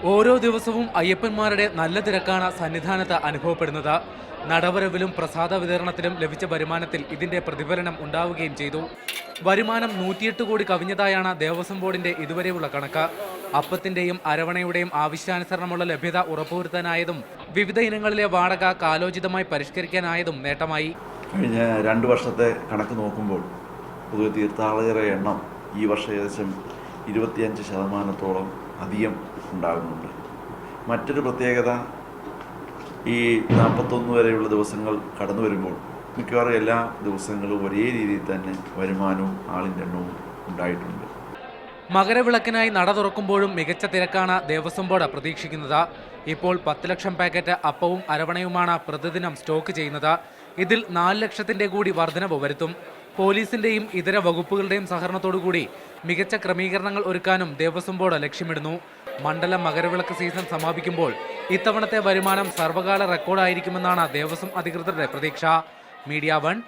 ഓരോ ദിവസവും അയ്യപ്പന്മാരുടെ നല്ല തിരക്കാണ് സന്നിധാനത്ത് അനുഭവപ്പെടുന്നത്. നടവരവിലും പ്രസാദ വിതരണത്തിലും ലഭിച്ച വരുമാനത്തിൽ ഇതിന്റെ പ്രതിഫലനം ഉണ്ടാവുകയും ചെയ്തു. വരുമാനം 108 കോടി കവിഞ്ഞതായാണ് ദേവസ്വം ബോർഡിന്റെ ഇതുവരെയുള്ള കണക്ക്. അപ്പത്തിന്റെയും അരവണയുടെയും ആവശ്യാനുസരണമുള്ള ലഭ്യത ഉറപ്പുവരുത്താനായതും വിവിധ ഇനങ്ങളിലെ വാടക കാലോചിതമായി പരിഷ്കരിക്കാനായതും നേട്ടമായി. കഴിഞ്ഞ 2 വർഷത്തെ കണക്ക് നോക്കുമ്പോൾ പൊതുവെ തീർത്ഥാടകരുടെ എണ്ണം ഈ വർഷം ഏകദേശം 25% അധികം ഉണ്ടാകുന്നുണ്ട്. മറ്റൊരു പ്രത്യേകത, ഈ 41 വരെയുള്ള ദിവസങ്ങൾ കടന്നു വരുമ്പോൾ മിക്കവാറും എല്ലാ ദിവസങ്ങളും ഒരേ രീതിയിൽ തന്നെ വരുമാനവും ആളിൻ്റെ എണ്ണവും ഉണ്ടായിട്ടുണ്ട്. മകരവിളക്കിനായി നട തുറക്കുമ്പോഴും മികച്ച തിരക്കാണ് ദേവസ്വം ബോർഡ് പ്രതീക്ഷിക്കുന്നത്. ഇപ്പോൾ 10 ലക്ഷം പാക്കറ്റ് അപ്പവും അരവണയുമാണ് പ്രതിദിനം സ്റ്റോക്ക് ചെയ്യുന്നത്. ഇതിൽ 4 ലക്ഷത്തിന്റെ കൂടി വർധനവ് വരുത്തും. പോലീസിന്റെയും ഇതര വകുപ്പുകളുടെയും സഹകരണത്തോടുകൂടി മികച്ച ക്രമീകരണങ്ങൾ ഒരുക്കാനും ദേവസ്വം ബോർഡ് ലക്ഷ്യമിടുന്നു. മണ്ഡല മകരവിളക്ക് സീസൺ സമാപിക്കുമ്പോൾ ഇത്തവണത്തെ വരുമാനം സർവകാല റെക്കോർഡായിരിക്കുമെന്നാണ് ദേവസ്വം അധികൃതരുടെ പ്രതീക്ഷ. മീഡിയ 1